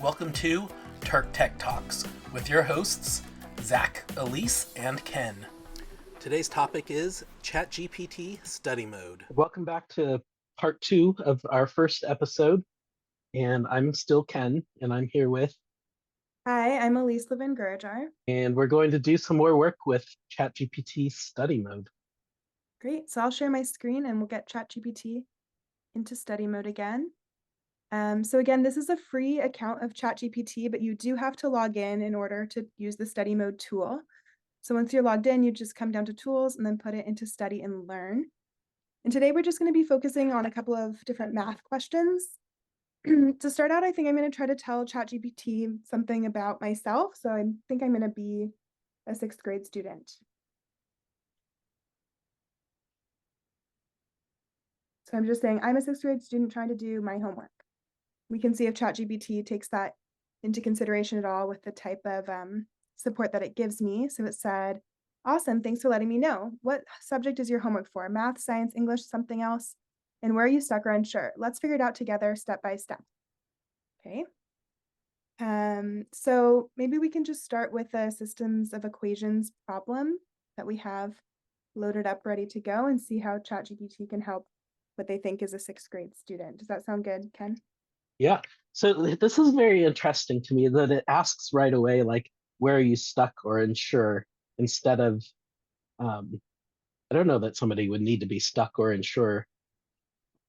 Welcome to TERC Tech Talks with your hosts, Zach, Elise, and Ken. Today's topic is ChatGPT Study Mode. Welcome back to part 2 of our first episode. And I'm still Ken, and I'm here with... Hi, I'm Elise Levin-Güracar. And we're going to do some more work with ChatGPT Study Mode. Great, so I'll share my screen and we'll get ChatGPT into study mode again. So again, this is a free account of ChatGPT, but you do have to log in order to use the study mode tool. So once you're logged in, you just come down to tools and then put it into study and learn. And today we're just going to be focusing on a couple of different math questions. To start out, I think I'm going to try to tell ChatGPT something about myself. So I think I'm going to be a 6th grade student. So I'm just saying I'm a 6th grade student trying to do my homework. We can see if ChatGPT takes that into consideration at all with the type of support that it gives me. So it said, awesome, thanks for letting me know. What subject is your homework for? Math, science, English, something else? And where are you stuck or unsure? Let's figure it out together step by step. Okay. So maybe we can just start with a systems of equations problem that we have loaded up ready to go and see how ChatGPT can help what they think is a 6th grade student. Does that sound good, Ken? Yeah, so this is very interesting to me that it asks right away, like, where are you stuck or unsure, instead of, I don't know that somebody would need to be stuck or unsure,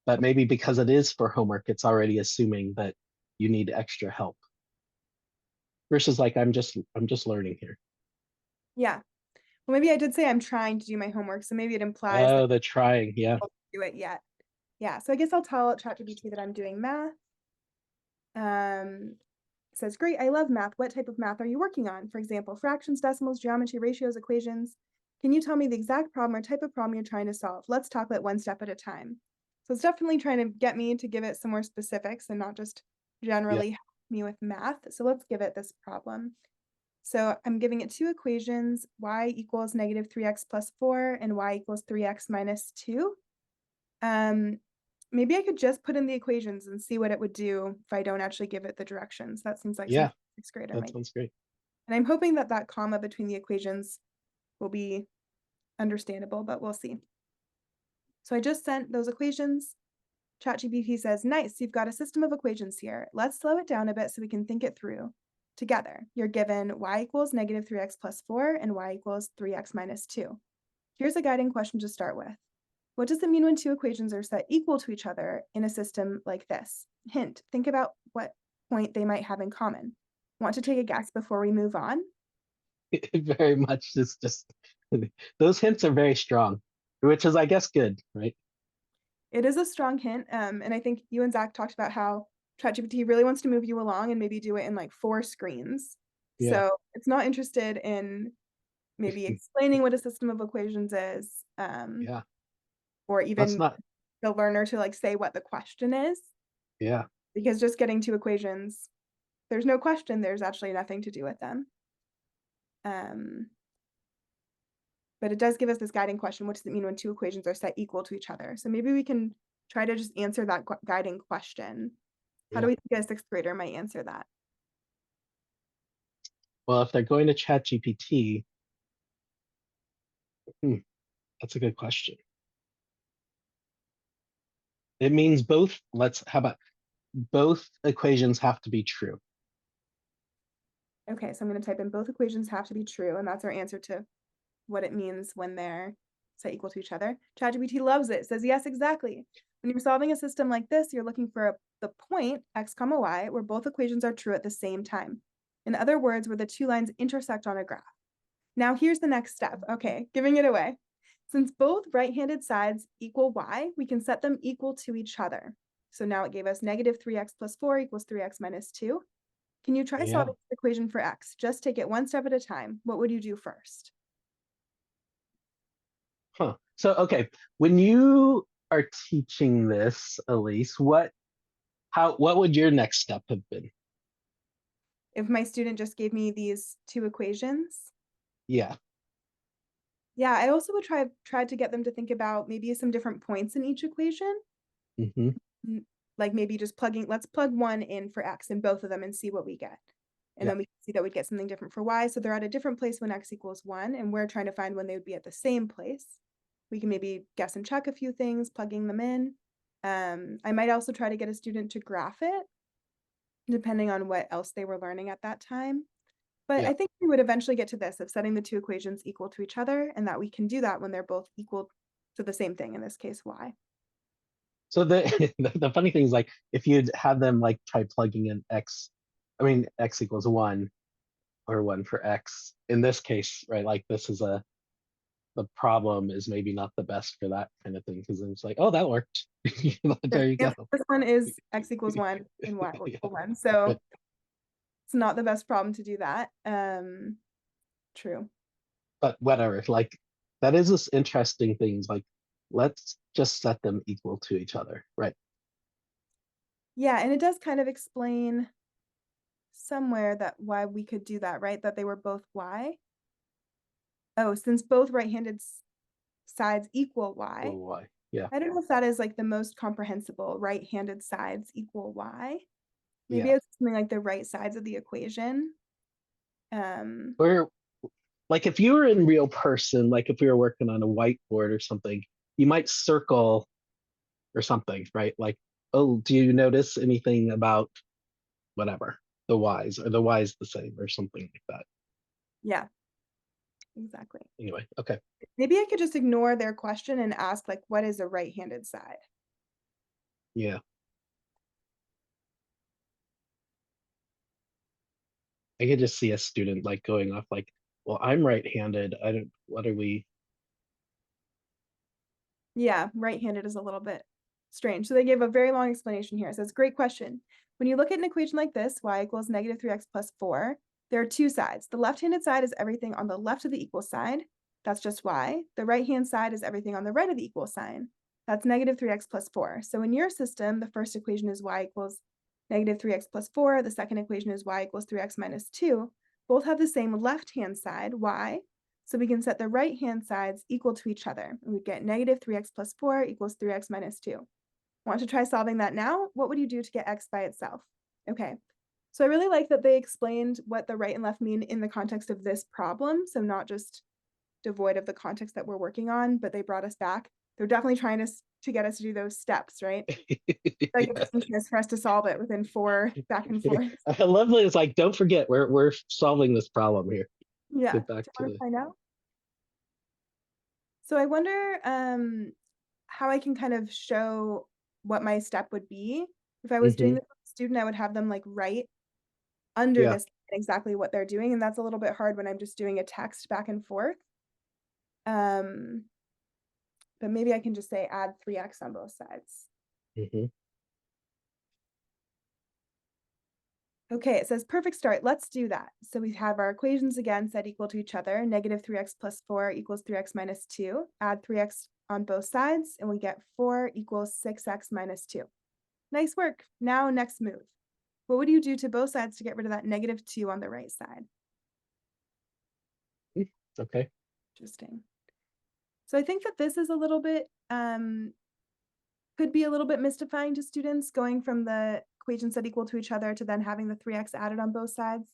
but maybe because it is for homework, it's already assuming that you need extra help. Versus like, I'm just learning here. Yeah. Well, maybe I did say I'm trying to do my homework, so maybe it implies Oh, the trying, yeah. I don't do it yet. Yeah, so I guess I'll tell ChatGPT that I'm doing math. It says, great, I love math. What type of math are you working on? For example, fractions, decimals, geometry, ratios, equations. Can you tell me the exact problem or type of problem you're trying to solve? Let's tackle it one step at a time. So it's definitely trying to get me to give it some more specifics and not just generally help me with math. So let's give it this problem. So I'm giving it 2 equations, y equals negative 3x plus 4 and y equals 3x minus 2. Maybe I could just put in the equations and see what it would do if I don't actually give it the directions. That seems like Yeah, 6th grader that might. sounds great. And I'm hoping that that comma between the equations will be understandable, but we'll see. So I just sent those equations. ChatGPT says, nice, you've got a system of equations here. Let's slow it down a bit so we can think it through together. You're given y equals negative 3x plus 4 and y equals 3x minus 2. Here's a guiding question to start with. What does it mean when 2 equations are set equal to each other in a system like this? Hint, think about what point they might have in common. Want to take a guess before we move on? Very much, it's just, those hints are very strong, which is, I guess, good, right? It is a strong hint, and I think you and Zach talked about how ChatGPT really wants to move you along and maybe do it in like 4 screens. Yeah. So it's not interested in maybe explaining what a system of equations is, Yeah, or that's even not, the learner to like say what the question is. yeah. Because just getting 2 equations, there's no question, there's actually nothing to do with them. But it does give us this guiding question. What does it mean when 2 equations are set equal to each other? So maybe we can try to just answer that guiding question. How do we think a 6th grader might answer that? Well, if they're going to ChatGPT, that's a good question. It means both, how about both equations have to be true? Okay, so I'm going to type in both equations have to be true, and that's our answer to what it means when they're set equal to each other. ChatGPT loves it, says yes, exactly. When you're solving a system like this, you're looking for the point, x comma y, where both equations are true at the same time. In other words, where the 2 lines intersect on a graph. Now here's the next step. Okay, giving it away. Since both right-handed sides equal y, we can set them equal to each other. So now it gave us negative 3x plus 4 equals 3x minus 2. Can you try solving this equation for x? Just take it one step at a time. What would you do first? So, okay, when you are teaching this, Elise, what would your next step have been? If my student just gave me these 2 equations? Yeah. Yeah, I also would try to get them to think about maybe some different points in each equation. Mm-hmm. like maybe just let's plug 1 in for x in both of them and see what we get. And Yeah. then we can see that we'd get something different for y. So they're at a different place when x equals 1, and we're trying to find when they would be at the same place. We can maybe guess and check a few things, plugging them in. I might also try to get a student to graph it, depending on what else they were learning at that time. But Yeah. I think we would eventually get to this of setting the two equations equal to each other, and that we can do that when they're both equal to the same thing, in this case, y. So the funny thing is, like, if you'd have them like try plugging in x equals 1 or 1 for x in this case, right? Like this is the problem is maybe not the best for that kind of thing, because it's like, oh, that worked. There you go. This one is x equals 1 and y Yeah. equals 1. So it's not the best problem to do that. True. But whatever, like that is this interesting things, like let's just set them equal to each other, right? Yeah, and it does kind of explain somewhere that why we could do that, right? That they were both y. Oh, since both right-handed sides equal y. Well, why? Yeah. I don't know if that is like the most comprehensible, right-handed sides equal y. Maybe Yeah. it's something like the right sides of the equation. Or like if you were in real person, like if we were working on a whiteboard or something, you might circle or something, right? Like, oh, do you notice anything about whatever the y's, or the y's the same, or something like that? Yeah, exactly. Anyway, okay. Maybe I could just ignore their question and ask, like, what is a right-handed side? Yeah. I could just see a student like going off like, well, I'm right-handed. I don't, what are we? Yeah, right-handed is a little bit strange. So they gave a very long explanation here. It says, great question. When you look at an equation like this, y equals negative 3x plus 4, there are two sides. The left-handed side is everything on the left of the equal side. That's just y. The right-hand side is everything on the right of the equal sign. That's negative 3x plus 4. So in your system, the first equation is y equals negative 3x plus 4. The second equation is y equals 3x minus 2. Both have the same left-hand side, y. So we can set the right-hand sides equal to each other. And we'd get negative 3x plus 4 equals 3x minus 2. Want to try solving that now? What would you do to get x by itself? Okay, so I really like that they explained what the right and left mean in the context of this problem, so not just devoid of the context that we're working on, but they brought us back. They're definitely trying to get us to do those steps, right? Like it's anxious for us to solve it within 4 back and forth. I love that it's like, don't forget, we're solving this problem here. Yeah, Get back do to you want the to find out? So I wonder how I can kind of show what my step would be. If I was doing Mhm. this with a student, I would have them like write under Yeah. this exactly what they're doing, and that's a little bit hard when I'm just doing a text back and forth. Um, but maybe I can just say add 3x on both sides. Mhm. Okay, it says perfect start. Let's do that. So we have our equations again set equal to each other. Negative 3x plus 4 equals 3x minus 2. Add 3x on both sides, and we get 4 equals 6x minus 2. Nice work. Now, next move. What would you do to both sides to get rid of that negative 2 on the right side? Okay. Interesting. So I think that this is a little bit, could be a little bit mystifying to students, going from the equations set equal to each other to then having the 3x added on both sides.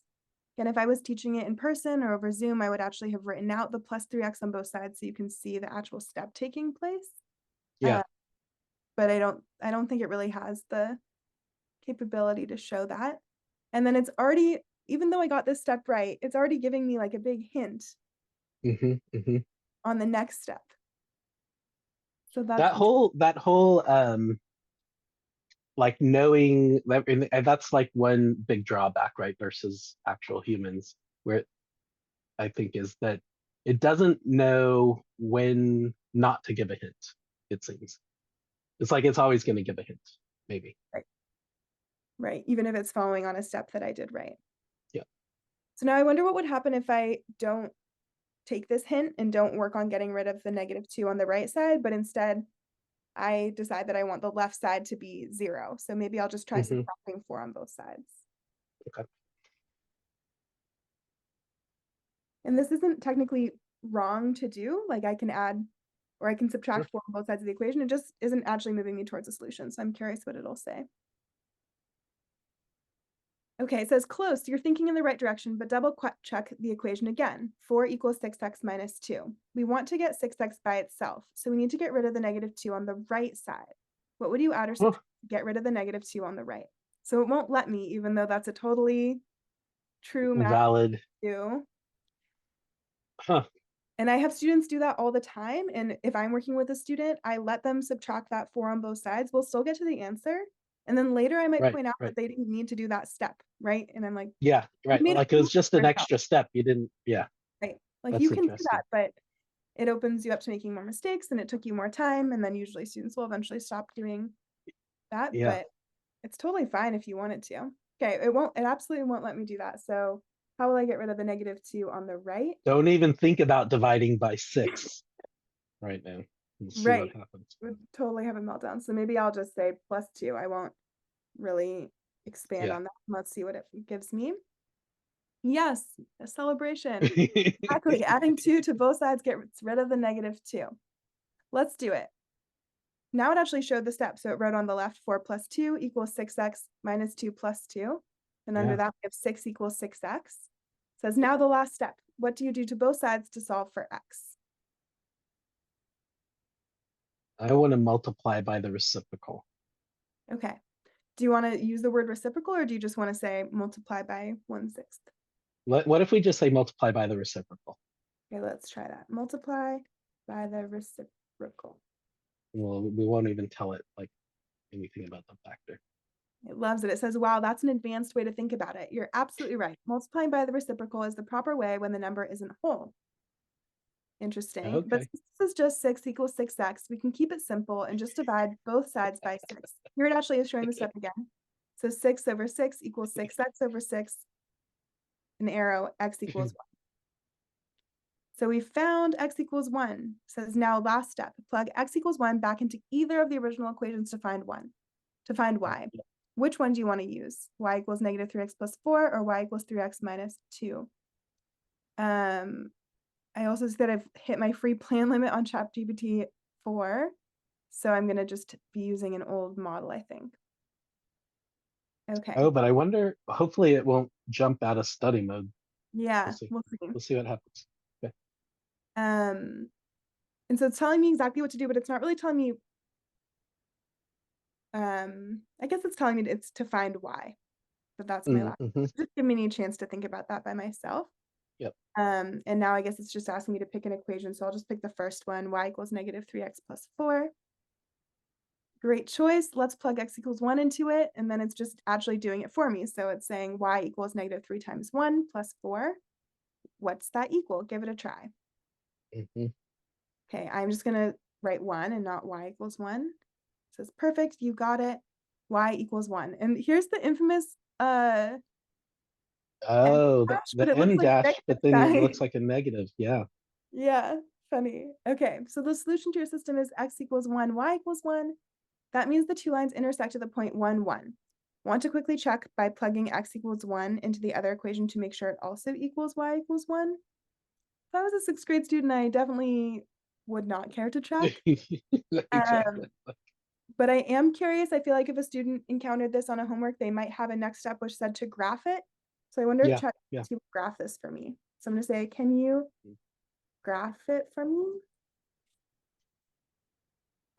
And if I was teaching it in person or over Zoom, I would actually have written out the plus 3x on both sides so you can see the actual step taking place. Yeah. But I don't think it really has the capability to show that. And then it's already, even though I got this step right, it's already giving me like a big hint Mhm. Mhm. on the next step. So that's That whole like knowing that, and that's like one big drawback, right, versus actual humans, where I think is that it doesn't know when not to give a hint. It seems it's like it's always going to give a hint, maybe. right. Right. Even if it's following on a step that I did right. Yeah. So now I wonder what would happen if I don't take this hint and don't work on getting rid of the negative 2 on the right side, but instead I decide that I want the left side to be 0. So maybe I'll just try Hmm. subtracting 4 on both sides. Okay. And this isn't technically wrong to do. Like I can add or I can subtract 4 on both sides of the equation. It just isn't actually moving me towards a solution. So I'm curious what it'll say. Okay, it says close. You're thinking in the right direction, but double check the equation again. 4 equals 6x minus 2. We want to get 6x by itself, so we need to get rid of the negative 2 on the right side. What would you add or subtract to get rid of the negative 2 on the right? So it won't let me, even though that's a totally true math Valid. do. Huh. And I have students do that all the time. And if I'm working with a student, I let them subtract that 4 on both sides. We'll still get to the answer. And then later I might Right, point out right. that they didn't need to do that step, right? And I'm like, Yeah, right. made Like a it was just an myself. extra step. You didn't, yeah. Right. Like That's you can do interesting. that, but it opens you up to making more mistakes and it took you more time. And then usually students will eventually stop doing that, Yeah. but it's totally fine if you wanted to. Okay, it absolutely won't let me do that. So how will I get rid of the negative 2 on the right? Don't even think about dividing by 6 right now. We'll see what Right. happens. Would totally have a meltdown. So maybe I'll just say +2. I won't really expand Yeah. on that. Let's see what it gives me. Yes, a celebration. Exactly. Adding 2 to both sides gets rid of the negative 2. Let's do it. Now it actually showed the steps. So it wrote on the left 4 plus 2 equals 6x minus 2 plus 2. And under Yeah. that, we have 6 equals 6x. It says now the last step. What do you do to both sides to solve for x? I want to multiply by the reciprocal. Okay. Do you want to use the word reciprocal or do you just want to say multiply by 1/6? What if we just say multiply by the reciprocal? Okay, let's try that. Multiply by the reciprocal. Well, we won't even tell it like anything about the factor. It loves it. It says, wow, that's an advanced way to think about it. You're absolutely right. Multiplying by the reciprocal is the proper way when the number isn't whole. Interesting. But Okay. since this is just 6 equals 6x, we can keep it simple and just divide both sides by 6. Here it actually is showing the step again. So 6 over 6 equals 6x over 6, an arrow, x equals 1. So we found x equals 1. Says now last step, plug x equals 1 back into either of the original equations to find y. Which one do you want to use? Y equals negative 3x plus 4 or y equals 3x minus 2? I also said I've hit my free plan limit on ChatGPT 4. So I'm going to just be using an old model, I think. Okay. Oh, but I wonder, hopefully it won't jump out of study mode. Yeah, We'll see what happens. Okay. And so it's telling me exactly what to do, but it's not really telling me. I guess it's telling me it's to find y, but that's my last. Just giving me a chance to think about that by myself. Yep. And now I guess it's just asking me to pick an equation. So I'll just pick the first one, y equals negative 3x plus 4. Great choice. Let's plug x equals 1 into it. And then it's just actually doing it for me. So it's saying y equals negative 3 times 1 plus 4. What's that equal? Give it a try. Okay, I'm just going to write 1 and not y equals 1. It says perfect. You got it. Y equals 1. And here's the infamous Oh, the M dash, but then it looks like a negative. Yeah. Yeah, funny. Okay, so the solution to your system is x equals 1, y equals 1. That means the two lines intersect at the point 1, 1. Want to quickly check by plugging x equals 1 into the other equation to make sure it also equals y equals 1? If I was a 6th grade student, I definitely would not care to check. Exactly. But I am curious. I feel like if a student encountered this on a homework, they might have a next step which said to graph it. So I wonder if ChatGPT will graph this for me. So I'm going to say, can you graph it for me?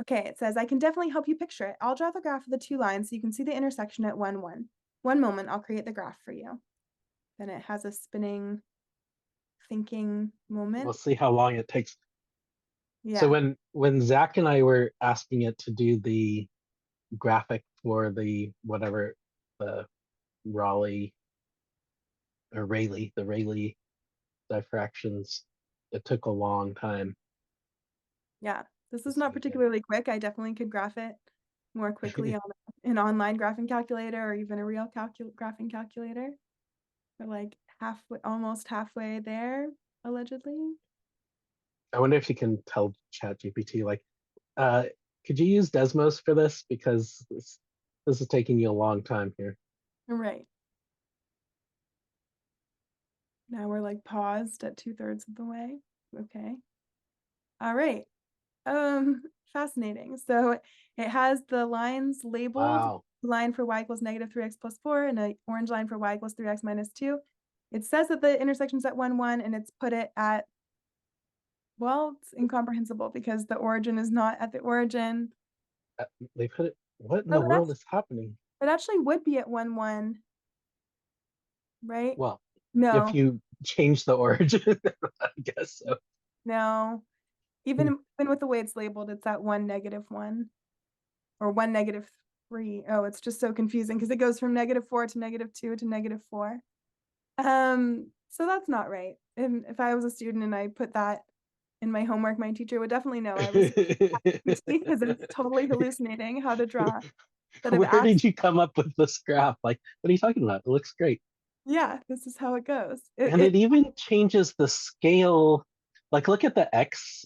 Okay, it says, I can definitely help you picture it. I'll draw the graph of the two lines so you can see the intersection at 1, 1. One moment, I'll create the graph for you. Then it has a spinning, thinking moment. We'll see how long it takes. Yeah. So when Zach and I were asking it to do the graphic for the whatever, the Rayleigh diffractions, it took a long time. Yeah, this is not particularly quick. I definitely could graph it more quickly on an online graphing calculator or even a real graphing calculator. We're like almost halfway there, allegedly. I wonder if you can tell ChatGPT, like, could you use Desmos for this? Because this is taking you a long time here. Right. Now we're like paused at 2/3 of the way. Okay. All right. Fascinating. So it has the lines labeled, Wow. line for y equals -3x plus 4 and an orange line for y equals 3x minus 2. It says that the intersection's at 1, 1, and it's put it at, well, it's incomprehensible because the origin is not at the origin. They put it. What in Oh, the world is happening? it actually would be at 1, 1, right? Well, if No, you change the origin, I guess so. no. Hmm. Even with the way it's labeled, it's at 1, -1 or 1, -3. Oh, it's just so confusing because it goes from -4 to -2 to -4. So that's not right. And if I was a student and I put that in my homework, my teacher would definitely know I was because it's totally hallucinating how to draw instead of Where act. did you come up with this graph? Like, what are you talking about? It looks great. Yeah, this is how it goes. It, And it it even changes the scale. Like, look at the x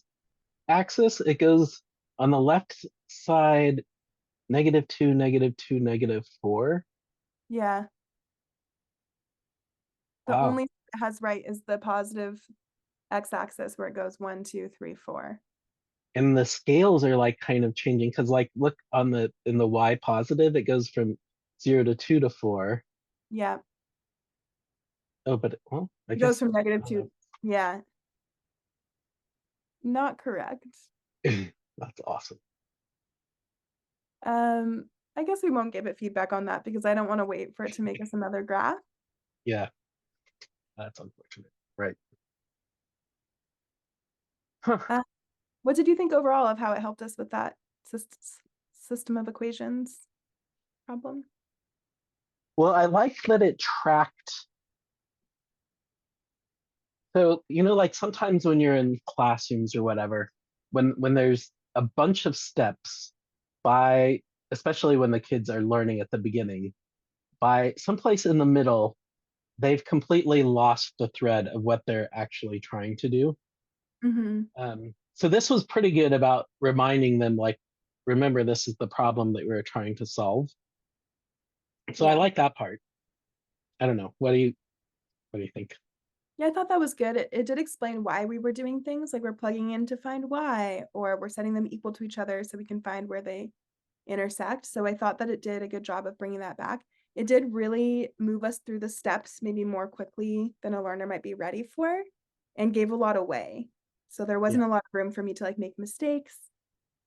axis. It goes on the left side, -2, -2, -4. yeah. The Wow. only thing it has right is the positive x-axis where it goes 1, 2, 3, 4. And the scales are like kind of changing because, like, look on the in the y positive, it goes from 0 to 2 to 4. Yeah, Oh, but well, I it goes guess from -2. Yeah, not correct. that's awesome. Um, I guess we won't give it feedback on that because I don't want to wait for it to make us another graph. Yeah, that's unfortunate. Right. Huh. Uh, what did you think overall of how it helped us with that system of equations problem? Well, I like that it tracked. So, like sometimes when you're in classrooms or whatever, when there's a bunch of steps by, especially when the kids are learning at the beginning, by someplace in the middle, they've completely lost the thread of what they're actually trying to do. Mhm. So this was pretty good about reminding them, like, remember, this is the problem that we're trying to solve. So I Yeah. like that part. I don't know. What do you think? Yeah, I thought that was good. It did explain why we were doing things, like we're plugging in to find y, or we're setting them equal to each other so we can find where they intersect. So I thought that it did a good job of bringing that back. It did really move us through the steps maybe more quickly than a learner might be ready for and gave a lot away. So there Yeah. wasn't a lot of room for me to like make mistakes,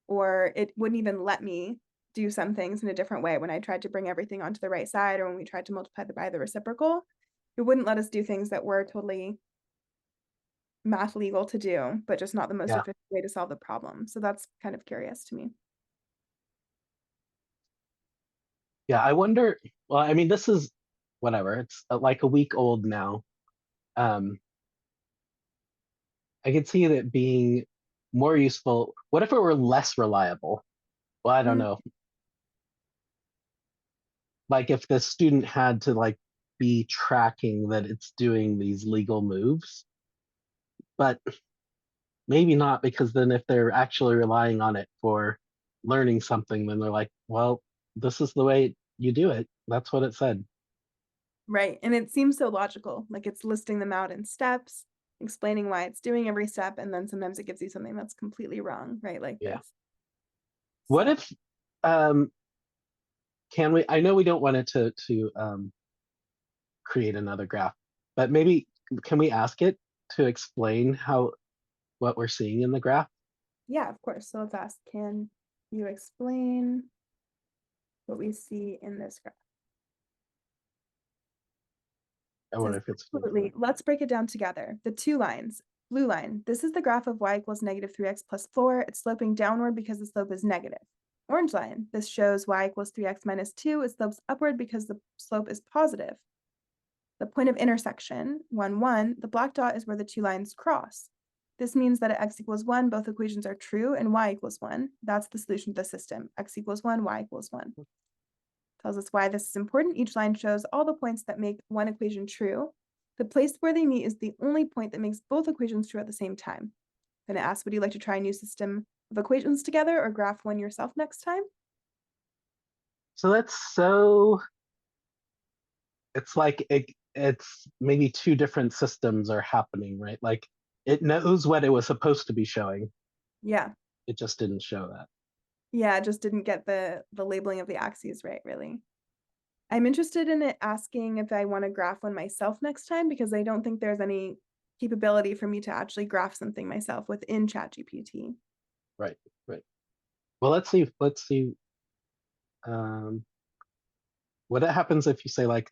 or it wouldn't even let me do some things in a different way when I tried to bring everything onto the right side or when we tried to multiply by the reciprocal. It wouldn't let us do things that were totally math legal to do, but just not the most Yeah. efficient way to solve the problem. So that's kind of curious to me. Yeah. I wonder. Well, I mean, this is whatever. It's like a week old now. Um, I could see that being more useful. What if it were less reliable? Well, I don't Mm, know. Like if the student had to like be tracking that it's doing these legal moves, but maybe not, because then if they're actually relying on it for learning something, then they're like, well, this is the way you do it. That's what it said. right, and it seems so logical, like it's listing them out in steps, explaining why it's doing every step, and then sometimes it gives you something that's completely wrong, right, like Yeah. this. What So, if um can we, I know we don't want it to create another graph, but maybe can we ask it to explain how what we're seeing in the graph? yeah, of course. So let's ask, can you explain what we see in this graph? I It wonder says, if it's going to. absolutely. Let's break it down together. The two lines. Blue line. This is the graph of y equals -3x plus 4. It's sloping downward because the slope is negative. Orange line. This shows y equals 3x minus 2. It slopes upward because the slope is positive. The point of intersection, 1, 1, the black dot is where the two lines cross. This means that at x equals 1, both equations are true and y equals 1. That's the solution to the system. X equals 1, y equals 1. Tells us why this is important. Each line shows all the points that make one equation true. The place where they meet is the only point that makes both equations true at the same time. Then it asks, would you like to try a new system of equations together or graph one yourself next time? So that's so, it's like it's maybe two different systems are happening, right? Like it knows what it was supposed to be showing. Yeah. it just didn't show that. Yeah, it just didn't get the labeling of the axes right, really. I'm interested in it asking if I want to graph one myself next time, because I don't think there's any capability for me to actually graph something myself within ChatGPT. Right, right. Well, let's see. What happens if you say like,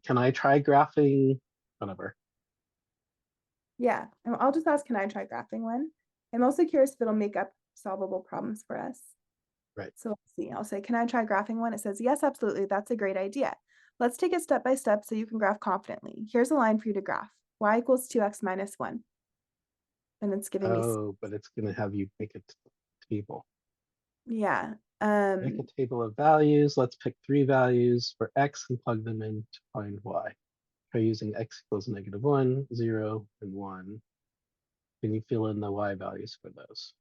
can I try graphing whatever? Yeah, and I'll just ask, can I try graphing one? I'm also curious if it'll make up solvable problems for us. Right. So let's see, I'll say, can I try graphing one? It says, yes, absolutely, that's a great idea. Let's take it step by step so you can graph confidently. Here's a line for you to graph. Y equals 2x minus 1. And it's giving me, Oh, but it's going to have you make a table. yeah. Make a table of values. Let's pick 3 values for x and plug them in to find y. Try using x equals -1, 0, and 1. Can you fill in the y values for those?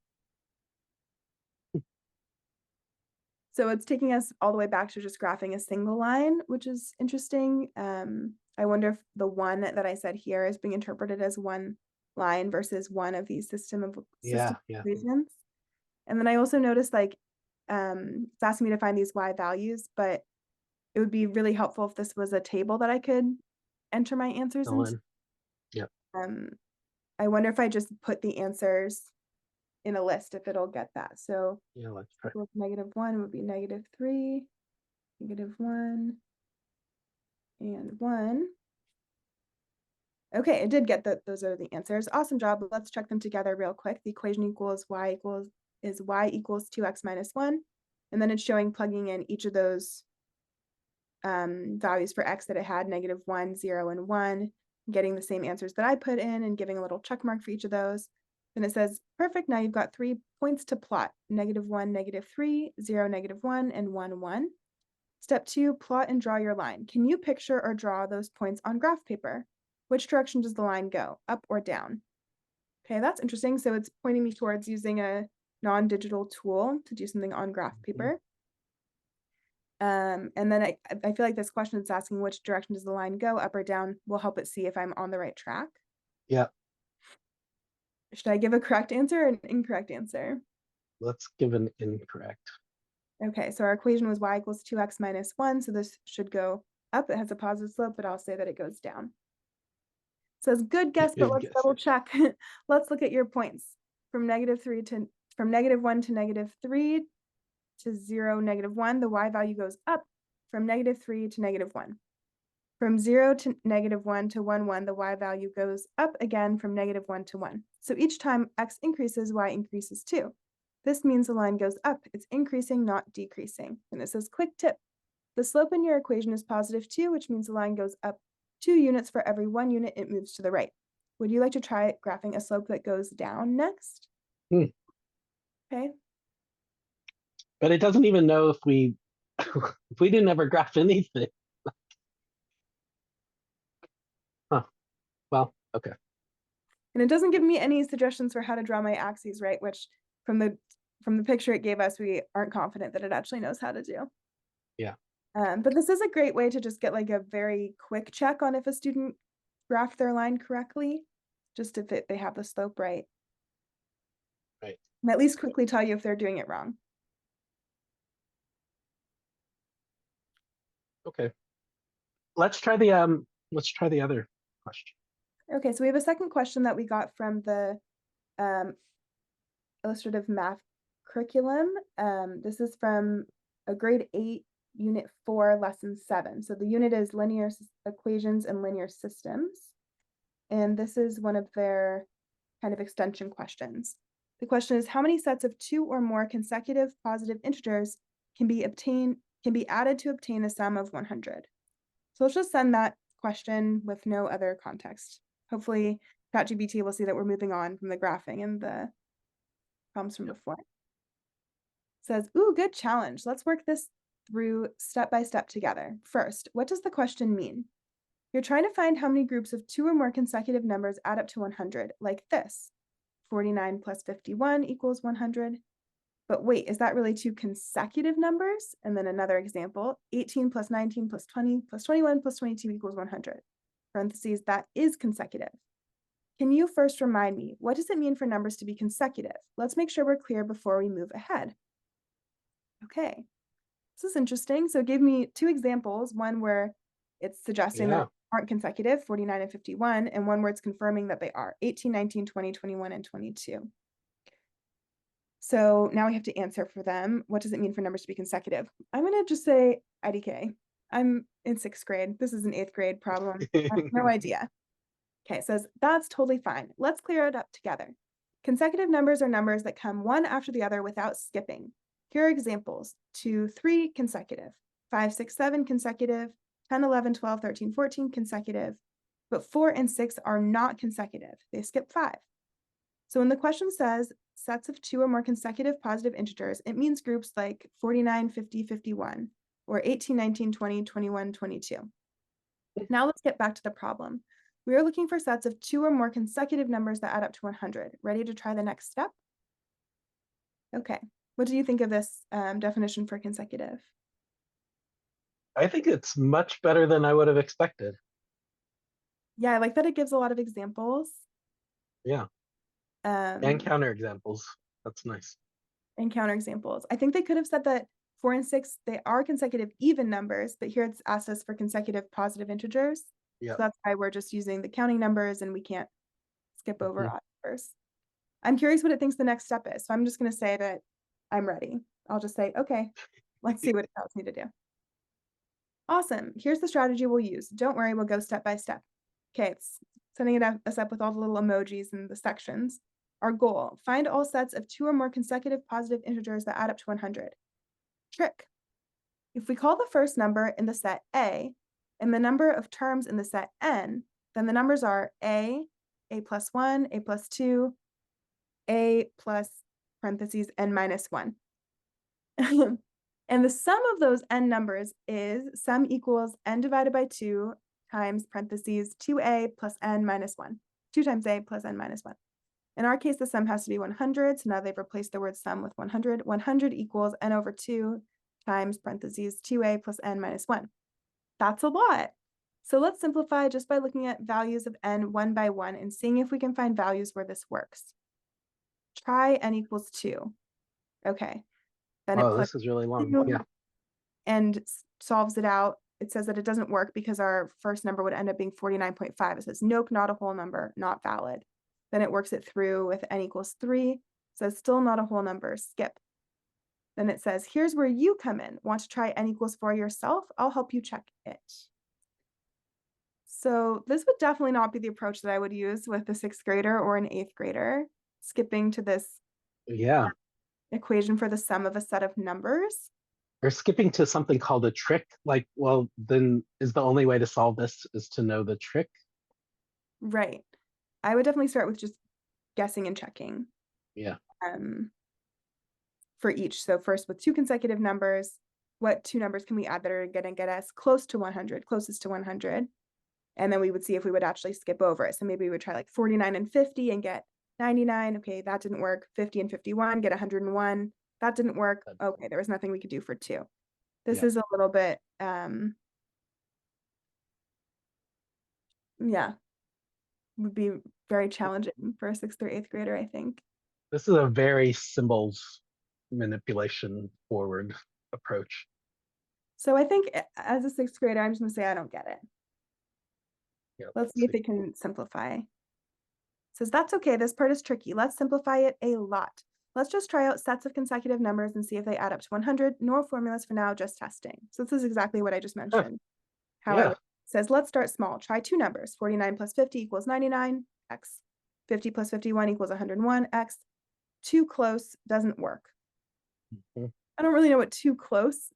So it's taking us all the way back to just graphing a single line, which is interesting. I wonder if the one that I said here is being interpreted as one line versus one of these system equations. And then I also noticed like it's asking me to find these y values, but it would be really helpful if this was a table that I could enter my answers Fill into. in. Yep. I wonder if I just put the answers in a list, if it'll get that. So Yeah, let's try. -1 would be -3, -1, and 1. Okay, it did get that. Those are the answers. Awesome job. Let's check them together real quick. The equation is y equals 2x minus 1. And then it's showing plugging in each of those values for x that it had, -1, 0, and 1, getting the same answers that I put in and giving a little check mark for each of those. Then it says, perfect, now you've got 3 points to plot, -1, -3, 0, -1, and 1, 1. Step 2, plot and draw your line. Can you picture or draw those points on graph paper? Which direction does the line go, up or down? Okay, that's interesting. So it's pointing me towards using a non-digital tool to do something on graph paper. And then I feel like this question is asking which direction does the line go, up or down, will help it see if I'm on the right track. Yeah. Should I give a correct answer or an incorrect answer? Let's give an incorrect. Okay, so our equation was y equals 2x minus 1, so this should go up. It has a positive slope, but I'll say that it goes down. It says good guess, but let's double check. Let's look at your points. From -1 to -3 to 0, -1, the y value goes up. From -3 to -1. From 0 to -1 to 1, 1, the y value goes up again from -1 to 1. So each time x increases, y increases too. This means the line goes up. It's increasing, not decreasing. And it says, quick tip. The slope in your equation is +2, which means the line goes up 2 units for every 1 unit it moves to the right. Would you like to try graphing a slope that goes down next? Okay. But it doesn't even know if we if we didn't ever graph anything. Huh. Well, okay. And it doesn't give me any suggestions for how to draw my axes, right? Which from the picture it gave us, we aren't confident that it actually knows how to do. Yeah. But this is a great way to just get like a very quick check on if a student graphed their line correctly, just if they have the slope right. Right. And at least quickly tell you if they're doing it wrong. Okay. Let's try the other question. Okay, so we have a second question that we got from the illustrative math curriculum. This is from a grade 8, unit 4, lesson 7. So the unit is linear equations and linear systems. And this is one of their kind of extension questions. The question is, how many sets of 2 or more consecutive positive integers can be added to obtain a sum of 100? So let's just send that question with no other context. Hopefully ChatGPT will see that we're moving on from the graphing and the problems from before. It says, ooh, good challenge. Let's work this through step by step together. First, what does the question mean? You're trying to find how many groups of 2 or more consecutive numbers add up to 100, like this. 49 plus 51 equals 100. But wait, is that really 2 consecutive numbers? And then another example, 18 plus 19 plus 20 plus 21 plus 22 equals 100. Parentheses, that is consecutive. Can you first remind me, what does it mean for numbers to be consecutive? Let's make sure we're clear before we move ahead. Okay, this is interesting. So it gave me two examples, one where it's suggesting that Yeah. they aren't consecutive, 49 and 51, and one where it's confirming that they are, 18, 19, 20, 21, and 22. So now we have to answer for them. What does it mean for numbers to be consecutive? I'm going to just say IDK. I'm in 6th grade. This is an 8th grade problem. I have no idea. Okay, it says, that's totally fine. Let's clear it up together. Consecutive numbers are numbers that come one after the other without skipping. Here are examples: 2, 3 consecutive, 5, 6, 7 consecutive, 10, 11, 12, 13, 14 consecutive, but 4 and 6 are not consecutive. They skip 5. So when the question says sets of 2 or more consecutive positive integers, it means groups like 49, 50, 51, or 18, 19, 20, 21, 22. Now let's get back to the problem. We are looking for sets of 2 or more consecutive numbers that add up to 100. Ready to try the next step? Okay. What do you think of this definition for consecutive? I think it's much better than I would have expected. Yeah, I like that it gives a lot of examples. Yeah. And counterexamples. That's nice. And counterexamples. I think they could have said that 4 and 6, they are consecutive even numbers, but here it's asked us for consecutive positive integers. Yeah. So that's why we're just using the counting numbers and we can't skip over odd numbers. I'm curious what it thinks the next step is. So I'm just going to say that I'm ready. I'll just say, okay, let's see what it tells me to do. Awesome. Here's the strategy we'll use. Don't worry, we'll go step by step. Okay, it's setting us up with all the little emojis and the sections. Our goal: find all sets of 2 or more consecutive positive integers that add up to 100. Trick: if we call the first number in the set A and the number of terms in the set N, then the numbers are A plus 1, A plus 2, A plus parentheses N minus 1. And the sum of those N numbers is sum equals N divided by 2 times parentheses 2A plus N minus 1. 2 times A plus N minus 1. In our case, the sum has to be 100. So now they've replaced the word sum with 100. 100 equals N over 2 times parentheses 2A plus N minus 1. That's a lot. So let's simplify just by looking at values of N one by one and seeing if we can find values where this works. Try N equals 2. Okay. Then Oh, this is really long. Yeah. And solves it out. It says that it doesn't work because our first number would end up being 49.5. It says, nope, not a whole number, not valid. Then it works it through with N equals 3. It says, still not a whole number, skip. Then it says, here's where you come in. Want to try N equals 4 yourself? I'll help you check it. So this would definitely not be the approach that I would use with a 6th grader or an 8th grader, skipping to this equation for the sum of a set of numbers. Or skipping to something called a trick. Like, well, then is the only way to solve this is to know the trick? Right. I would definitely start with just guessing and checking. Yeah. For each. So first with 2 consecutive numbers, what 2 numbers can we add that are going to get us close to 100, closest to 100? And then we would see if we would actually skip over it. So maybe we would try like 49 and 50 and get 99. Okay, that didn't work. 50 and 51, get 101. That didn't work. Okay, there was nothing we could do for 2. This is a little bit, would be very challenging for a 6th or 8th grader, I think. This is a very symbols manipulation forward approach. So I think as a 6th grader, I'm just gonna say I don't get it. Yeah, let's see if it can simplify. It says, that's okay, this part is tricky. Let's simplify it a lot. Let's just try out sets of consecutive numbers and see if they add up to 100. No formulas for now, just testing. So this is exactly what I just mentioned. It says, let's start small. Try 2 numbers. 49 plus 50 equals 99, x. 50 plus 51 equals 101, x. Too close doesn't work. I don't really know what too close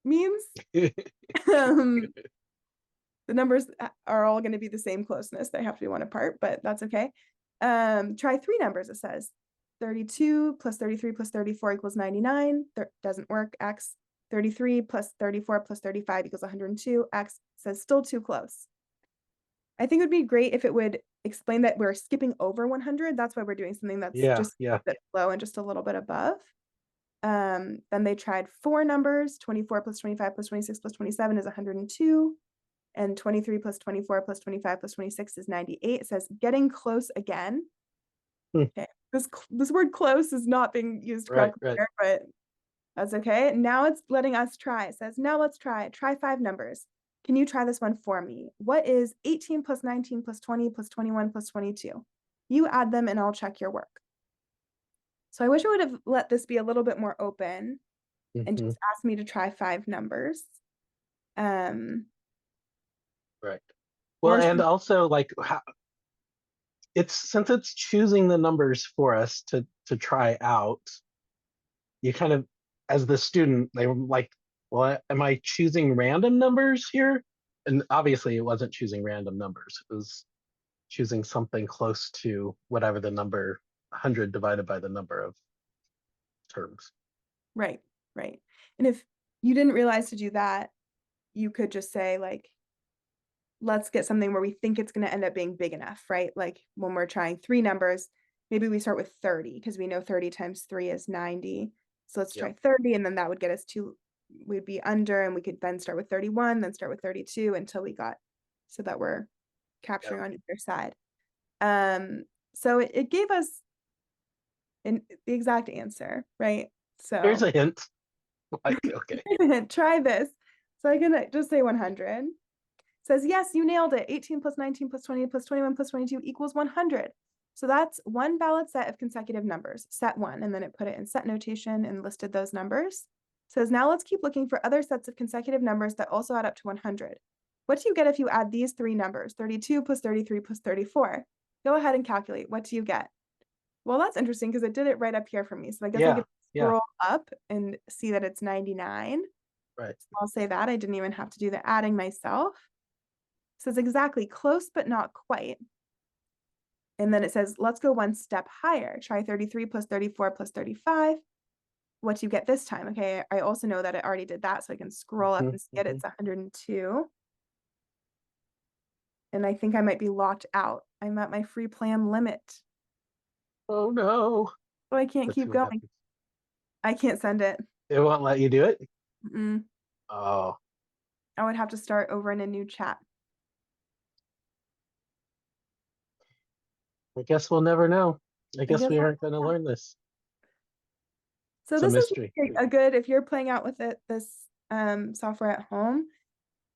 means. The numbers are all going to be the same closeness. They have to be 1 apart, but that's okay. Try 3 numbers, it says. 32 plus 33 plus 34 equals 99. Doesn't work, x. 33 plus 34 plus 35 equals 102, x. Says still too close. I think it would be great if it would explain that we're skipping over 100. That's why we're doing something that's just a bit low and just a little bit above. Then they tried 4 numbers. 24 plus 25 plus 26 plus 27 is 102. and 23 plus 24 plus 25 plus 26 is 98. It says getting close again. Okay, this word close is not being used correctly here, but that's okay. Now it's letting us try. It says, now let's try 5 numbers. Can you try this one for me? What is 18 plus 19 plus 20 plus 21 plus 22? You add them and I'll check your work. So I wish I would have let this be a little bit more open and just asked me to try 5 numbers. Right. Well, and also like since it's choosing the numbers for us to try out, you kind of, as the student, they were like, well, am I choosing random numbers here? And obviously it wasn't choosing random numbers. It was choosing something close to whatever the number 100 divided by the number of terms. Right. And if you didn't realize to do that, you could just say like, let's get something where we think it's going to end up being big enough, right? Like when we're trying 3 numbers, maybe we start with 30 because we know 30 times 3 is 90. So let's try 30, and then that would get us to, we'd be under, and we could then start with 31, then start with 32 until we got so that we're capturing on either side. So it gave us the exact answer, right? So here's a hint. Like, okay. Try this. So I can just say 100. Says, yes, you nailed it. 18 plus 19 plus 20 plus 21 plus 22 equals 100. So that's one valid set of consecutive numbers, set 1, and then it put it in set notation and listed those numbers. Says, now let's keep looking for other sets of consecutive numbers that also add up to 100. What do you get if you add these 3 numbers, 32 plus 33 plus 34? Go ahead and calculate. What do you get? Well, that's interesting because it did it right up here for me. So I guess I could scroll up and see that it's 99. Right. So I'll say that. I didn't even have to do the adding myself. So it's exactly close, but not quite. And then it says, let's go one step higher. Try 33 plus 34 plus 35. What do you get this time? Okay, I also know that it already did that, so I can scroll up and see it. It's 102. And I think I might be locked out. I'm at my free plan limit. Oh no. So I can't keep going. I can't send it. It won't let you do it? Oh. I would have to start over in a new chat. I guess we'll never know. I guess we aren't going to learn this. So this is a good, if you're playing out with this software at home,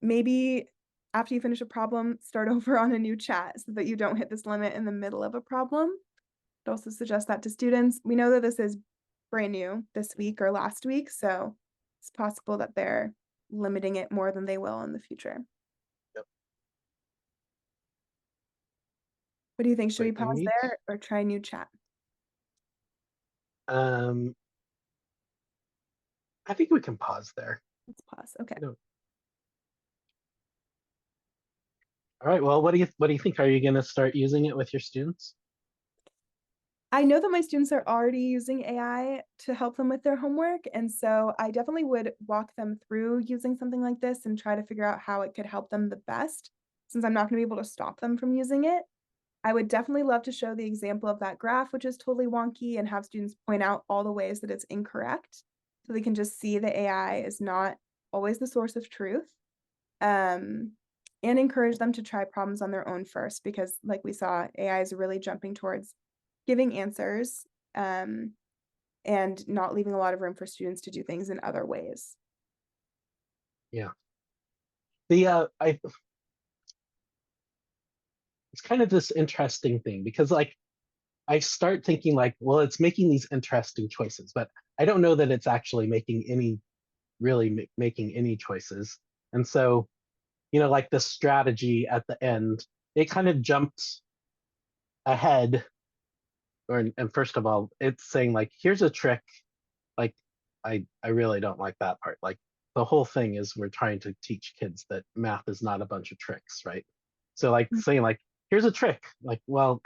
maybe after you finish a problem, start over on a new chat so that you don't hit this limit in the middle of a problem. I'd also suggest that to students. We know that this is brand new this week or last week, so it's possible that they're limiting it more than they will in the future. Yep. What do you think? Should we pause there or try new chat? I think we can pause there. Let's pause. Okay. No. All right. Well, what do you think? Are you going to start using it with your students? I know that my students are already using AI to help them with their homework. And so I definitely would walk them through using something like this and try to figure out how it could help them the best, since I'm not going to be able to stop them from using it. I would definitely love to show the example of that graph, which is totally wonky, and have students point out all the ways that it's incorrect, so they can just see that AI is not always the source of truth. And encourage them to try problems on their own first, because like we saw, AI is really jumping towards giving answers and not leaving a lot of room for students to do things in other ways. Yeah. It's kind of this interesting thing, because like I start thinking like, well, it's making these interesting choices, but I don't know that it's actually making any choices. And so, like the strategy at the end, it kind of jumped ahead. And first of all, it's saying like, here's a trick. Like, I really don't like that part. Like, the whole thing is we're trying to teach kids that math is not a bunch of tricks, right? So like saying like, here's a trick. Like, well,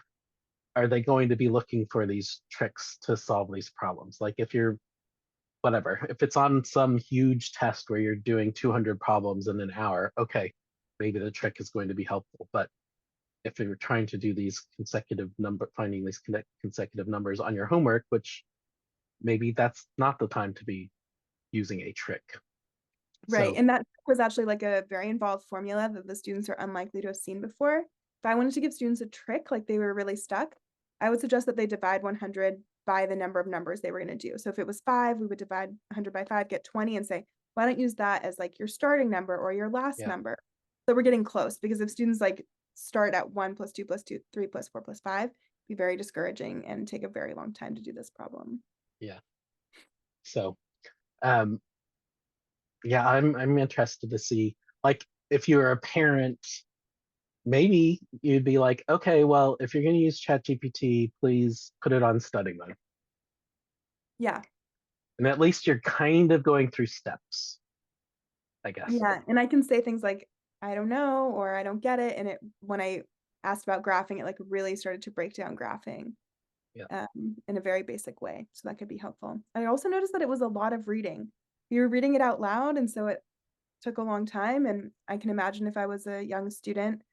are they going to be looking for these tricks to solve these problems? Like if it's on some huge test where you're doing 200 problems in an hour, okay, maybe the trick is going to be helpful. But if you're trying to do these finding these consecutive numbers on your homework, which maybe that's not the time to be using a trick. Right. So And that was actually like a very involved formula that the students are unlikely to have seen before. If I wanted to give students a trick, like they were really stuck, I would suggest that they divide 100 by the number of numbers they were going to do. So if it was 5, we would divide 100 by 5, get 20, and say, why don't you use that as like your starting number or your last yeah, number? So we're getting close, because if students like start at 1 plus 2 plus 2, 3 plus 4 plus 5, it'd be very discouraging and take a very long time to do this problem. yeah. So um, yeah, I'm interested to see, like, if you're a parent, maybe you'd be like, okay, well, if you're going to use ChatGPT, please put it on study mode. Yeah. And at least you're kind of going through steps, I guess. Yeah, and I can say things like, "I don't know," or "I don't get it," and it when I asked about graphing, it, like, really started to break down graphing, Yeah. in a very basic way, so that could be helpful. I also noticed that it was a lot of reading. You were reading it out loud, and so it took a long time, and I can imagine if I was a young student,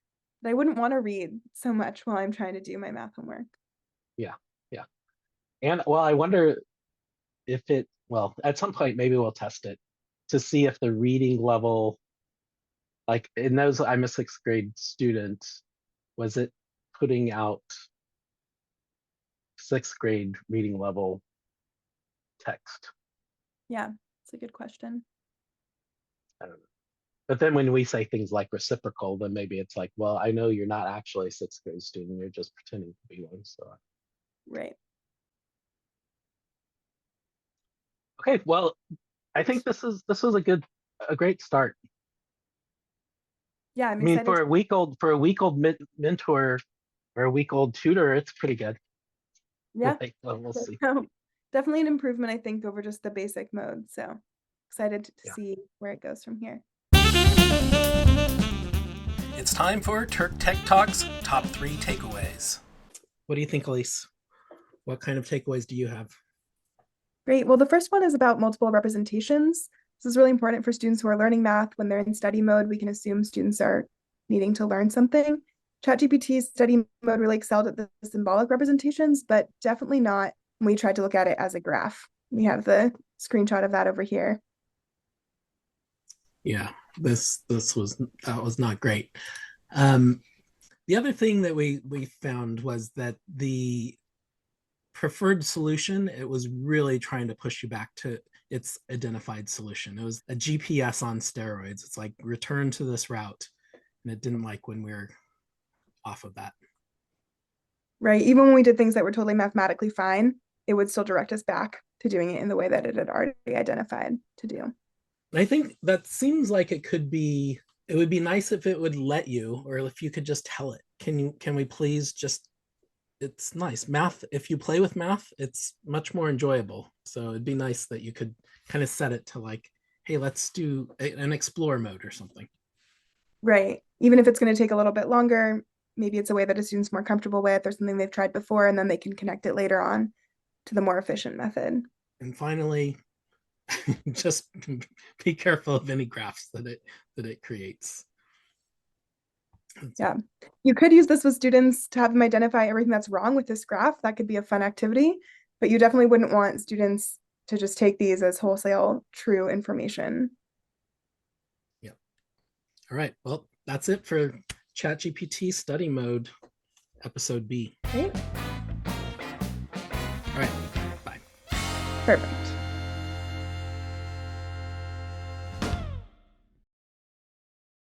that I wouldn't wanna read so much while I'm trying to do my math homework. Yeah. Yeah. And well, I wonder if it, well, at some point, maybe we'll test it to see if the reading level, like in those, I'm a sixth grade student, was it putting out sixth grade reading level text? Yeah, it's a good question. I don't know. But then when we say things like reciprocal, then maybe it's like, well, I know you're not actually a sixth grade student, you're just pretending to be one. So Right. okay, well, I think this was a great start. Yeah, I'm I mean, excited. for a week old mentor or a week old tutor, it's pretty good. Yeah. Like, well, we'll see. So, definitely an improvement, I think, over just the basic mode, so excited to Yeah. see where it goes from here. It's time for TERC Tech Talks Top 3 Takeaways. What do you think, Elise? What kind of takeaways do you have? Great. Well, the first one is about multiple representations. This is really important for students who are learning math. When they're in study mode, we can assume students are needing to learn something. ChatGPT Study Mode really excelled at the symbolic representations, but definitely not when we tried to look at it as a graph. We have the screenshot of that over here. Yeah, that was not great. The other thing that we found was that the preferred solution, it was really trying to push you back to its identified solution. It was a GPS on steroids. It's like return to this route, and it didn't like when we were off of that. Right. Even when we did things that were totally mathematically fine, it would still direct us back to doing it in the way that it had already identified to do. And I think that seems like it would be nice if it would let you, or if you could just tell it, can we please just, it's nice. Math, if you play with math, it's much more enjoyable. So it'd be nice that you could kind of set it to like, hey, let's do an explore mode or something. Right. Even if it's going to take a little bit longer, maybe it's a way that a student's more comfortable with or something they've tried before, and then they can connect it later on to the more efficient method. And finally, just be careful of any graphs that it creates. Yeah. You could use this with students to have them identify everything that's wrong with this graph. That could be a fun activity, but you definitely wouldn't want students to just take these as wholesale true information. Yeah. All right. Well, that's it for ChatGPT Study Mode, episode B. Great. All right. Bye. Perfect.